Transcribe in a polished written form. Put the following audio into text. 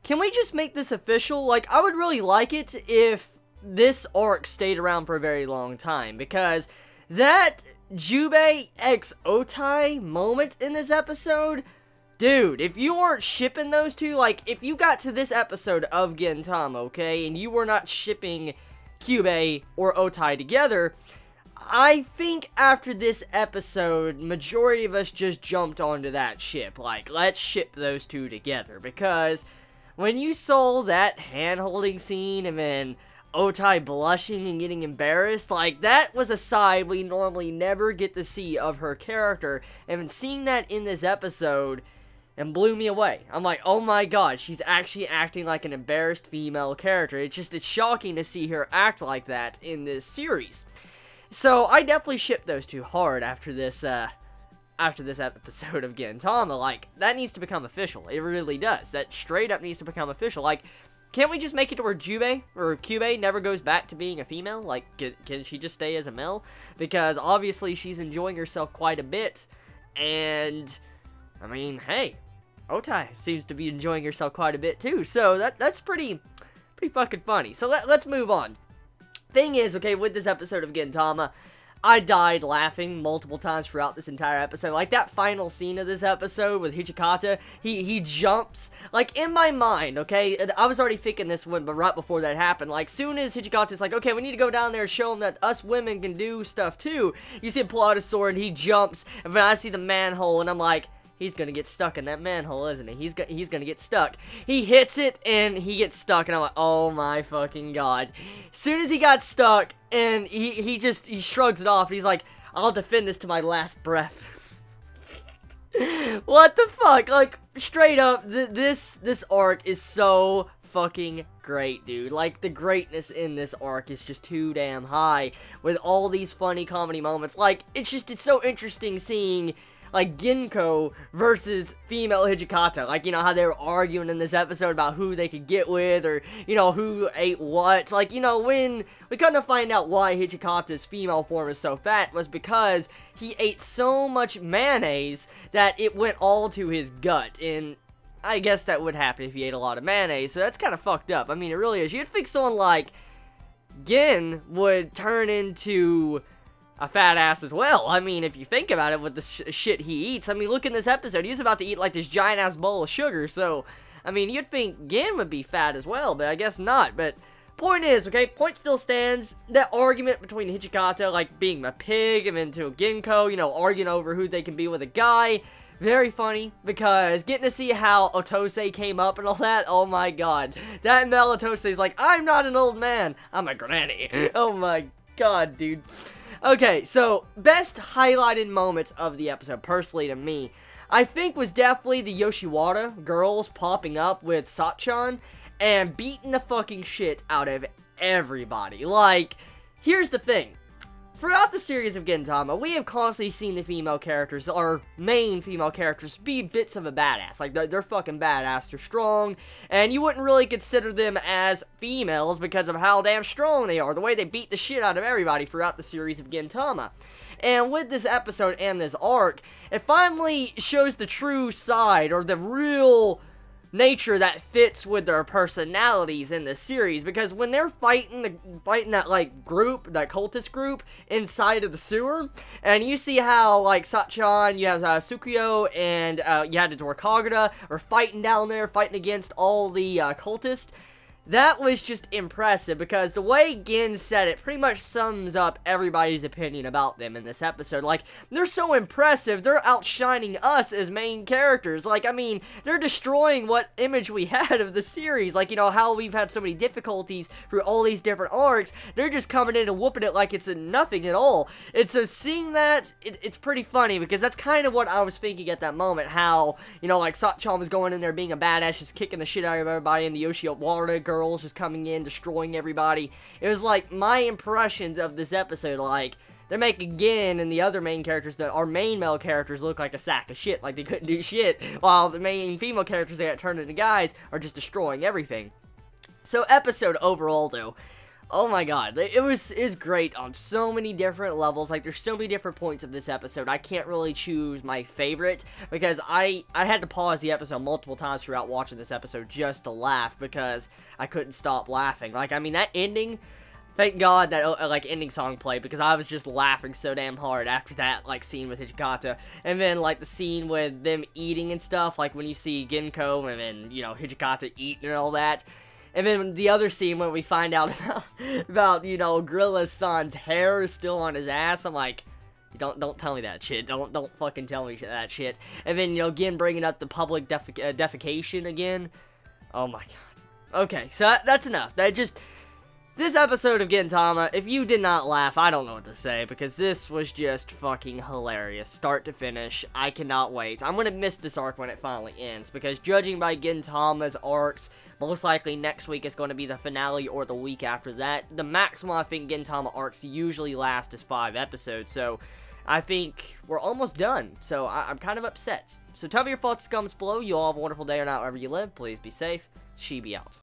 can we just make this official? Like, I would really like it if this arc stayed around for a very long time, because that Jubei x Otai moment in this episode, dude, if you weren't shipping those two, like, if you got to this episode of Gintama, okay, and you were not shipping Kyubey or Otai together, I think after this episode, majority of us just jumped onto that ship. Like, let's ship those two together, because when you saw that hand-holding scene and then Otai blushing and getting embarrassed, like, that was a side we normally never get to see of her character, and seeing that in this episode, and blew me away. I'm like, oh my god, she's actually acting like an embarrassed female character. It's shocking to see her act like that in this series. So, I definitely shipped those two hard after this episode of Gintama. Like, that needs to become official. It really does. That straight up needs to become official. Like, can't we just make it to where Jubei, or Kyubey, never goes back to being a female? Like, can she just stay as a male? Because, obviously, she's enjoying herself quite a bit. And, I mean, hey, Otai seems to be enjoying herself quite a bit, too. So, that's pretty fucking funny. So, let's move on. Thing is, okay, with this episode of Gintama, I died laughing multiple times throughout this entire episode. Like, that final scene of this episode with Hijikata, he jumps. Like, in my mind, okay, I was already thinking this one, but right before that happened, like, soon as Hijikata's like, okay, we need to go down there and show him that us women can do stuff, too. You see him pull out his sword, and he jumps, and then I see the manhole, and I'm like, he's gonna get stuck in that manhole, isn't he? He's gonna get stuck. He hits it, and he gets stuck, and I'm like, oh my fucking god. As soon as he got stuck, and he shrugs it off, he's like, I'll defend this to my last breath. What the fuck? Like, straight up, this arc is so fucking great, dude. Like, the greatness in this arc is just too damn high, with all these funny comedy moments. Like, it's so interesting seeing, like, Ginko versus female Hijikata. Like, you know, how they were arguing in this episode about who they could get with, or, you know, who ate what. Like, you know, when we kind of find out why Hijikata's female form is so fat was because he ate so much mayonnaise that it went all to his gut. And I guess that would happen if he ate a lot of mayonnaise, so that's kind of fucked up. I mean, it really is. You'd think someone like Gin would turn into a fat ass as well. I mean, if you think about it with the shit he eats. I mean, look in this episode. He's about to eat, like, this giant-ass bowl of sugar. So, I mean, you'd think Gin would be fat as well, but I guess not. But, point is, okay, point still stands. That argument between Hijikata, like, being a pig, and then to Ginko, you know, arguing over who they can be with a guy. Very funny, because getting to see how Otose came up and all that, oh my god. That Mel Otose is like, I'm not an old man, I'm a granny. Oh my god, dude. Okay, so, best highlighted moments of the episode, personally to me, I think was definitely the Yoshiwara girls popping up with Sachan and beating the fucking shit out of everybody. Like, here's the thing. Throughout the series of Gintama, we have constantly seen the female characters, our main female characters, be bits of a badass. Like, they're fucking badass, they're strong, and you wouldn't really consider them as females because of how damn strong they are, the way they beat the shit out of everybody throughout the series of Gintama. And with this episode and this arc, it finally shows the true side, or the real nature that fits with their personalities in the series, because when they're fighting that, like, group, that cultist group inside of the sewer, and you see how, like, Sachan, you have Tsukuyo, and you had the Kagura are fighting down there, fighting against all the cultists. That was just impressive, because the way Gin said it pretty much sums up everybody's opinion about them in this episode. Like, they're so impressive, they're outshining us as main characters. Like, I mean, they're destroying what image we had of the series. Like, you know, how we've had so many difficulties through all these different arcs. They're just coming in and whooping it like it's nothing at all. And so seeing that, it's pretty funny, because that's kind of what I was thinking at that moment. How, you know, like, Sachan was going in there being a badass, just kicking the shit out of everybody, and the Yoshiwara girls just coming in, destroying everybody. It was like my impressions of this episode. Like, they're making Gin and the other main characters, that our main male characters, look like a sack of shit, like they couldn't do shit, while the main female characters that got turned into guys are just destroying everything. So, episode overall, though, Oh my god, it was great on so many different levels. Like, there's so many different points of this episode. I can't really choose my favorite because I had to pause the episode multiple times throughout watching this episode just to laugh because I couldn't stop laughing. Like, I mean, that ending, thank God that, like, ending song played because I was just laughing so damn hard after that, like, scene with Hijikata. And then, like, the scene with them eating and stuff, like, when you see Ginko and then, you know, Hijikata eating and all that. And then the other scene when we find out about you know, Gorilla-san's hair is still on his ass. I'm like, don't tell me that shit. Don't fucking tell me that shit. And then, you know, again, bringing up the public defecation again. Oh my god. Okay, so that's enough. This episode of Gintama, if you did not laugh, I don't know what to say, because this was just fucking hilarious, start to finish. I cannot wait. I'm gonna miss this arc when it finally ends, because judging by Gintama's arcs, most likely next week is going to be the finale or the week after that. The maximum I think Gintama arcs usually last is 5 episodes, so I think we're almost done, so I'm kind of upset. So tell me your thoughts in the comments below. You all have a wonderful day or night wherever you live. Please be safe. Chibi out.